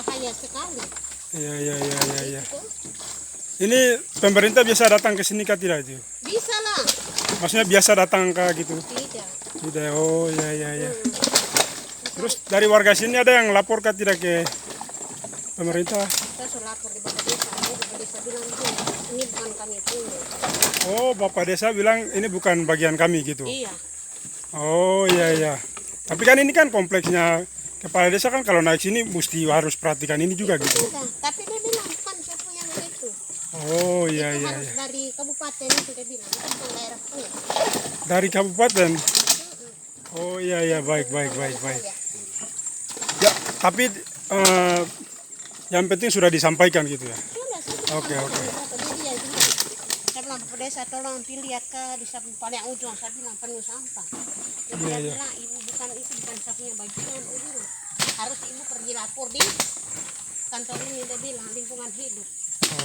bahaya sekali. Iya. Ini pemerintah biasa datang ke sini kah tidak itu? Bisa lah. Maksudnya biasa datang kah gitu? Tidak. Tidak. Oh iya. Terus dari warga sini ada yang lapor kah tidak ke pemerintah? Kita sudah lapor di Bapak Desa. Bapak Desa bilang ini bukan kami punya. Oh, Bapak Desa bilang ini bukan bagian kami gitu. Iya. Oh iya. Tapi kan ini kan kompleksnya kepala desa kan kalau naik sini mesti harus perhatikan ini juga gitu. Sudah. Tapi dia bilang bukan saya punya itu. Oh iya. Harus dari kabupaten itu dia bilang bukan daerah punya. Dari kabupaten. Oh iya baik. Ya, tapi yang penting sudah disampaikan gitu ya. Sudah. Oke. Saya bilang Bapak Desa tolong dilihat ke di samping paling ujung, saya bilang penuh sampah. Jadi Iya. dia bilang ibu bukan saya punya bagian, dia bilang harus ibu pergi lapor di kantor ini, dia bilang lingkungan hidup.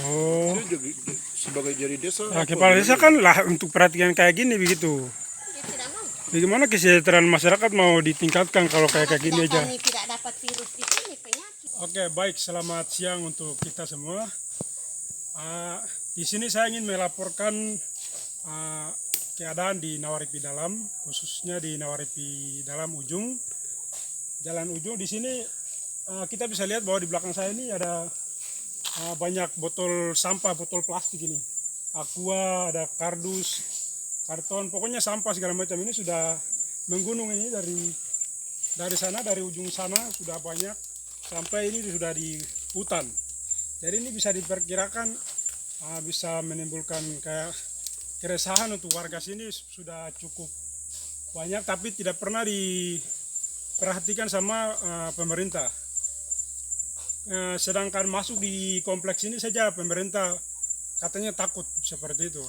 Oh. Dia juga sebagai jadi desa. Nah, kepala desa kan lah untuk perhatian kayak gini begitu. Dia tidak mau. Bagaimana kesejahteraan masyarakat mau ditingkatkan kalau kayak gini aja? Kami tidak dapat virus di sini penyakit. Oke, baik. Selamat siang untuk kita semua. Di sini saya ingin melaporkan keadaan di Nawaripi Dalam, khususnya di Nawaripi Dalam ujung, jalan ujung. Di sini kita bisa lihat bahwa di belakang saya ini ada banyak botol sampah, botol plastik ini. Aqua, ada kardus, karton, pokoknya sampah segala macam ini sudah menggunung ini dari sana, dari ujung sana sudah banyak sampai ini sudah di hutan. Jadi ini bisa diperkirakan bisa menimbulkan kayak keresahan untuk warga sini sudah cukup banyak, tapi tidak pernah diperhatikan sama pemerintah. Sedangkan masuk di kompleks ini saja pemerintah katanya takut seperti itu.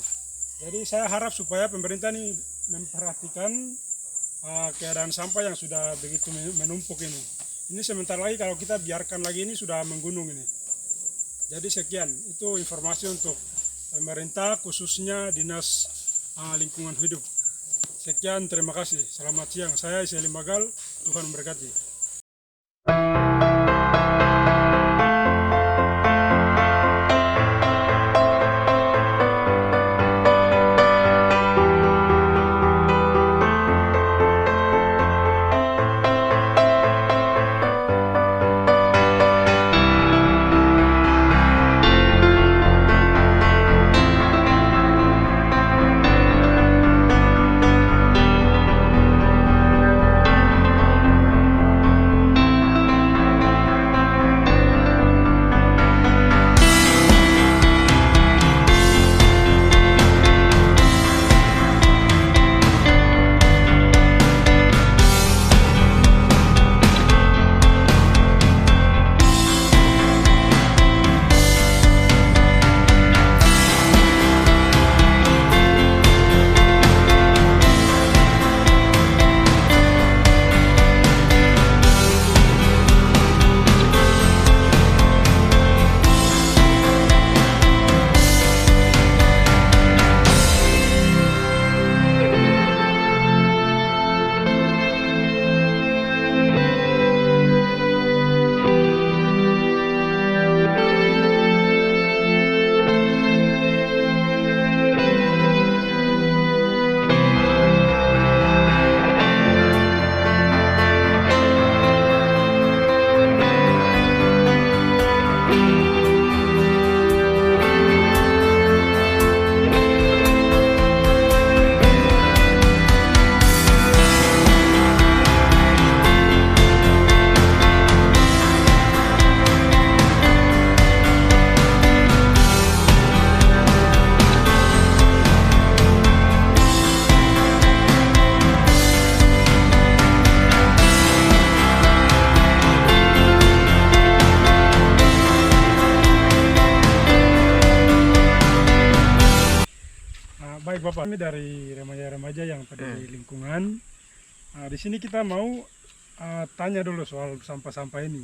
Jadi saya harap supaya pemerintah ini memperhatikan keadaan sampah yang sudah begitu menumpuk ini. Ini sebentar lagi kalau kita biarkan lagi ini sudah menggunung ini. Jadi sekian, itu informasi untuk pemerintah khususnya Dinas Lingkungan Hidup. Sekian, terima kasih. Selamat siang, saya Iseli Magal, Tuhan memberkati. Baik Bapak, kami dari remaja-remaja yang peduli lingkungan. Di sini kita mau tanya dulu soal sampah-sampah ini.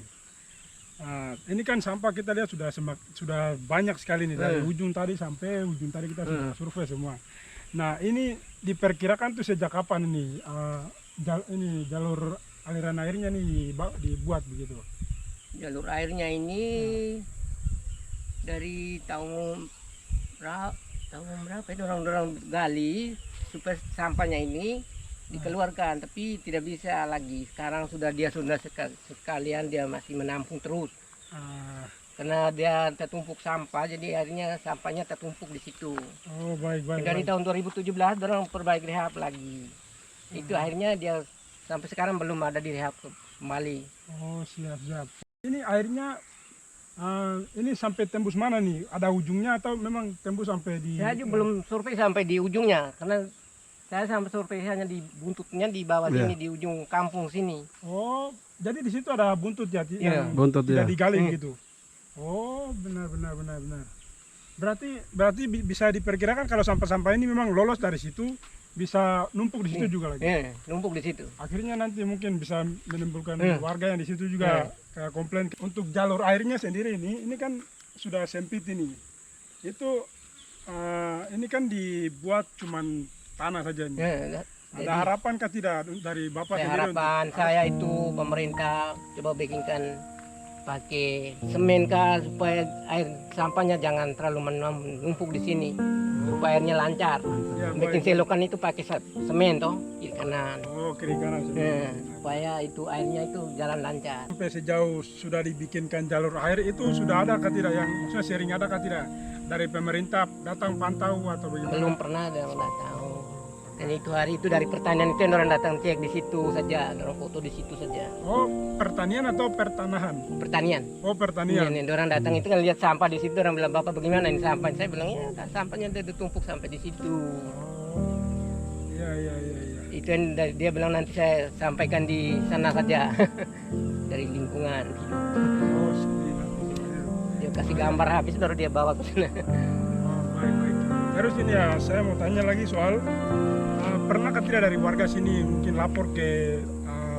Ini kan sampah kita lihat sudah banyak sekali nih dari ujung tadi sampai ujung tadi kita sudah survei semua. Nah ini diperkirakan tuh sejak kapan ini jalur aliran airnya nih dibuat begitu? Jalur airnya ini dari tahun berapa itu orang-orang gali supaya sampahnya ini dikeluarkan, tapi tidak bisa lagi. Sekarang dia sudah sekalian dia masih menampung terus. Ah, Karena dia tertumpuk sampah, jadi akhirnya sampahnya tertumpuk di situ. oh baik baik. Dari baik. tahun 2017 orang perbaiki rehab lagi. Itu akhirnya dia sampai sekarang belum ada direhab kembali. Oh siap siap. Ini airnya ini sampai tembus mana nih? Ada ujungnya atau memang tembus sampai di? Saya juga belum survei sampai di ujungnya, karena saya sampai survei hanya di buntutnya di bawah sini, di ujung kampung sini. Oh, jadi di situ ada buntut ya? Iya, yang buntut tidak ya. digali gitu. Oh, benar. Berarti bisa diperkirakan kalau sampah-sampah ini memang lolos dari situ, bisa numpuk di situ juga lagi. Iya, numpuk di situ. Akhirnya nanti mungkin bisa menimbulkan warga yang di situ juga kayak komplain. Untuk jalur airnya sendiri ini kan sudah sempit ini. Itu ini kan dibuat cuman tanah saja ini. Ya, Ada harapan kah tidak dari Bapak sendiri? harapan saya itu pemerintah coba bikinkan pakai semen kah, supaya air sampahnya jangan terlalu menumpuk di sini, supaya airnya lancar. Ya, Bikin baik. selokan itu pakai semen toh, kiri kanan. Oh, kiri kanan sudah. Supaya itu airnya itu jalan lancar. Sampai sejauh sudah dibikinkan jalur air itu sudah ada kah tidak, yang maksudnya sharing ada kah tidak dari pemerintah datang pantau atau bagaimana? Belum pernah ada orang datang. Dan itu hari itu dari pertanian itu yang orang datang cek di situ saja, orang foto di situ saja. Oh, pertanian atau pertanahan? Pertanian. Oh, pertanian. Iya, orang datang itu kan lihat sampah di situ, orang bilang, "Bapak bagaimana ini sampah?" Saya bilang, "Ya, sampahnya udah ditumpuk sampai di situ." Oh, iya. Itu yang dia bilang nanti saya sampaikan di sana saja dari lingkungan hidup. Oh, seperti itu. Dia kasih gambar habis baru dia bawa ke sana. Oh, baik. Terus ini ya, saya mau tanya lagi soal pernah tidak dari warga sini mungkin lapor ke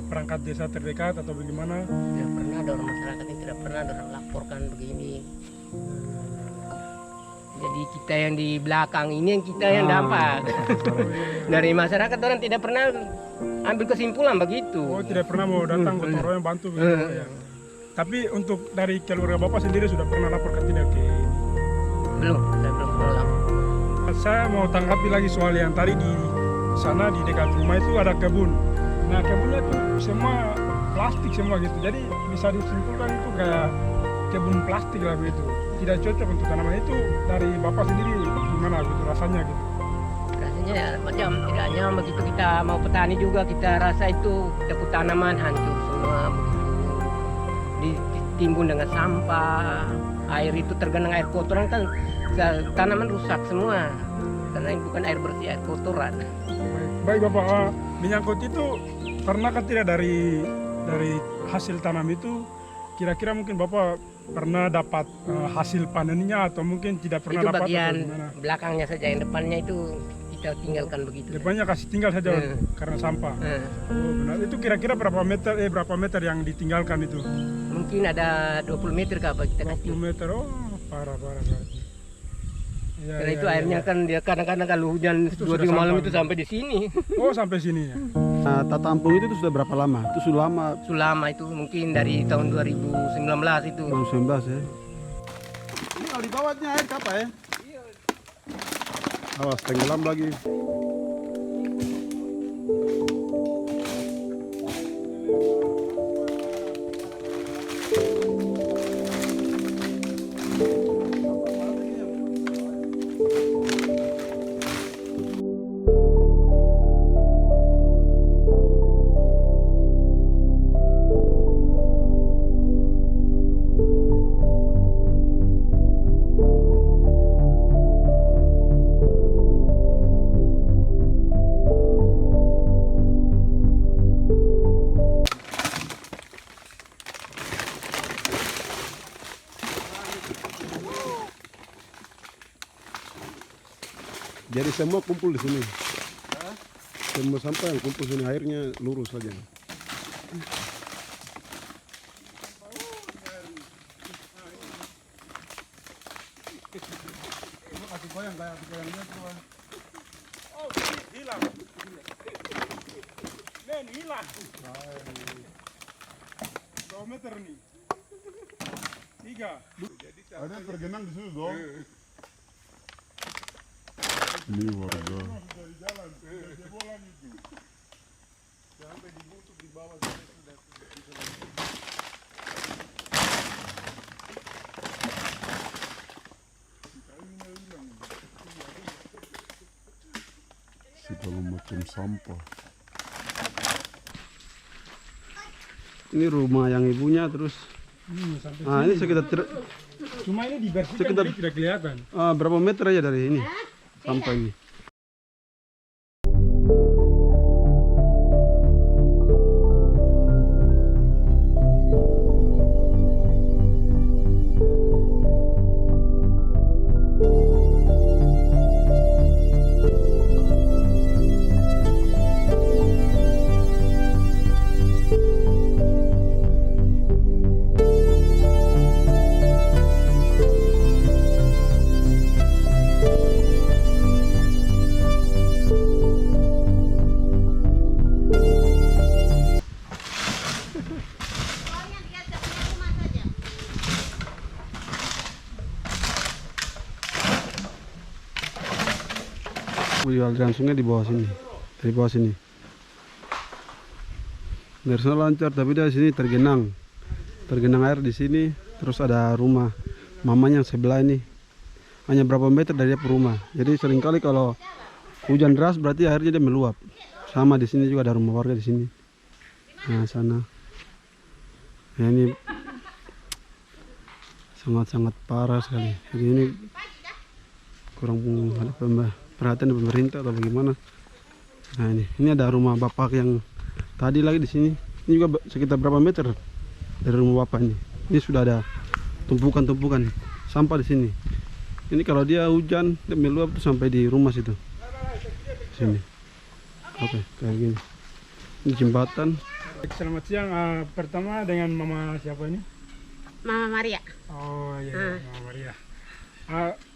perangkat desa terdekat atau bagaimana? Tidak pernah ada orang masyarakat yang tidak pernah ada orang laporkan begini. Jadi kita yang di belakang ini yang kita yang dampak. Dari masyarakat orang tidak pernah ambil kesimpulan begitu. Oh, tidak pernah mau datang gotong royong bantu begitu ya. Tapi untuk dari keluarga Bapak sendiri sudah pernah lapor ke tidak ke ini? Belum, saya belum pernah lapor. Saya mau tanggapi lagi soal yang tadi di sana di dekat rumah itu ada kebun. Nah, kebunnya itu semua plastik semua gitu. Jadi bisa disimpulkan itu kayak kebun plastik lah begitu. Tidak cocok untuk tanaman itu. Dari Bapak sendiri gimana gitu rasanya gitu? Rasanya ya, macam tidak nyaman begitu, kita mau petani juga kita rasa itu kita pun tanaman hancur semua begitu. Ditimbun dengan sampah, air itu tergenang air kotoran kan tanaman rusak semua. Karena ini bukan air bersih, air kotoran. Baik Bapak, menyangkut itu pernahkah tidak dari hasil tanam itu kira-kira mungkin Bapak pernah dapat hasil panennya atau mungkin tidak pernah Itu dapat? bagian atau gimana? belakangnya saja, yang depannya itu kita tinggalkan begitu. Depannya kasih tinggal saja karena sampah. Oh benar. Itu kira-kira berapa meter yang ditinggalkan itu? Mungkin ada 20 meter kah apa kita 20 kasih. meter. Oh parah. Ya, Karena itu airnya kan dia kadang-kadang kalau hujan 2-3 malam itu sampai di sini. Oh sampai sini ya. Nah, Tatampung itu sudah berapa lama? Itu sudah lama, Sulama itu mungkin dari tahun 2019 itu. 2019 ya. Ini kalau dibawanya air apa ya? Awas tenggelam lagi. Jadi semua kumpul di sini. Semua sampah yang kumpul sini airnya lurus saja. Oh hilang. Hilang. 2 meter nih. Ada tergenang di situ dong. Ini warga. Segala macam sampah. Ini rumah yang ibunya terus. Sampai Ini sekitar cuma ini dibersihkan Sekitar- jadi tidak kelihatan. berapa meter aja dari ini sampai ini. Soalnya dia punya rumah saja. Aliran sungai di bawah sini, dari bawah sini. Dari sana lancar, tapi dari sini tergenang air di sini. Terus ada rumah mamanya yang sebelah ini, hanya berapa meter dari dia ke rumah. Jadi seringkali kalau hujan deras berarti airnya dia meluap. Sama di sini juga ada rumah warga di sini. Nah sana, ya ini sangat-sangat parah sekali. Jadi ini kurang ada perhatian dari pemerintah atau bagaimana. Nah ini ada rumah bapak yang tadi lagi di sini. Ini juga sekitar berapa meter dari rumah bapak ini. Ini sudah ada tumpukan-tumpukan sampah di sini. Ini kalau dia hujan dia meluap tuh sampai di rumah situ. Sini. Oke, kayak gini. Ini jembatan. Selamat siang. Pertama dengan Mama siapa ini? Mama Maria. Oh iya, Mama Maria.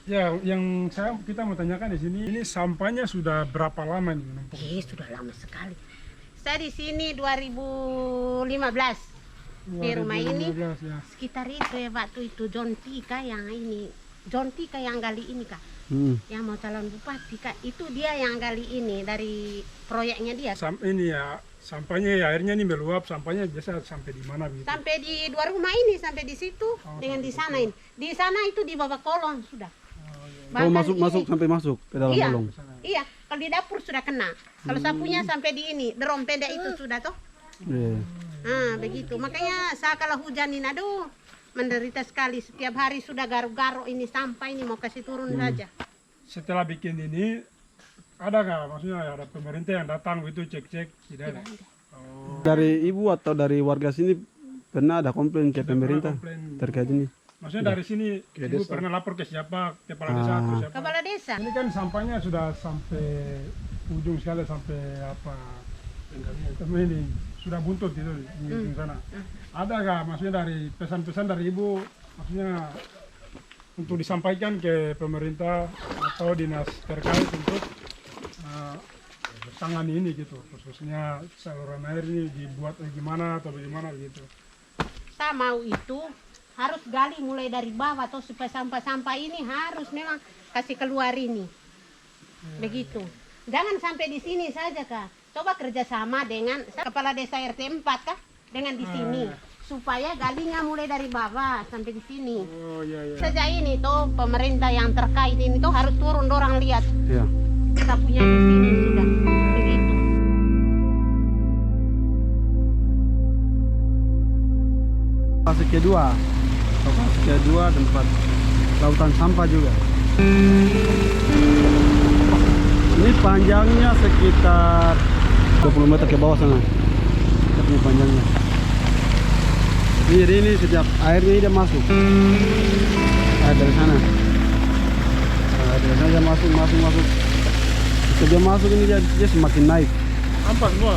Ya, yang kita mau tanyakan di sini, ini sampahnya sudah berapa lama nih menumpuk? Sudah lama sekali. Saya di sini 2015. Di rumah ini 2015, ya. sekitar itu ya waktu itu John Tika yang ini. John Tika yang gali ini Kak. Yang mau calon bupati Kak. Itu dia yang gali ini dari proyeknya dia. Ini ya, sampahnya ya, airnya ini meluap, sampahnya biasa sampai di mana begitu? Sampai di dua rumah ini, sampai di situ dengan di sana ini. Di sana itu di bawah kolong sudah. Oh, masuk sampai masuk ke dalam Iya. kolong. Iya, kalau di dapur sudah kena. Kalau sapunya sampai di ini, derom pendek itu sudah toh. Iya. Nah, begitu. Makanya saya kalau hujan ini, aduh, menderita sekali. Setiap hari sudah garuk-garuk ini sampah ini mau kasih turun saja. Setelah bikin ini, ada nggak? Maksudnya ada pemerintah yang datang gitu cek-cek? Tidak ada. Oh, Dari ibu atau dari warga sini pernah ada komplain ke pemerintah komplain. terkait ini? Maksudnya dari sini, ibu pernah lapor ke siapa? Kepala desa atau siapa? Kepala desa. Ini kan sampahnya sudah sampai ujung sekali, sampai apa? Ini sudah buntut itu di ujung sana. Ada nggak? Maksudnya dari pesan-pesan dari ibu, maksudnya untuk disampaikan ke pemerintah atau dinas terkait untuk tangani ini gitu, khususnya saluran air ini dibuat gimana atau bagaimana gitu. Saya mau itu harus gali mulai dari bawah atau supaya sampah-sampah ini harus memang kasih keluar ini. Begitu. Jangan sampai di sini saja Kak. Coba kerjasama dengan kepala desa RT 4 Kak, dengan di sini. Supaya galinya mulai dari bawah sampai di sini. Oh iya iya. Sejak ini tuh pemerintah yang terkait ini tuh harus turun dorang lihat. Iya. Kita punya di sini sudah. Begitu. Lokasi kedua tempat lautan sampah juga. Ini panjangnya sekitar 20 meter ke bawah sana. Ini panjangnya. Ini setiap airnya dia masuk. Air dari sana. Air dari sana dia masuk. Ketika dia masuk ini dia semakin naik. Ampas semua.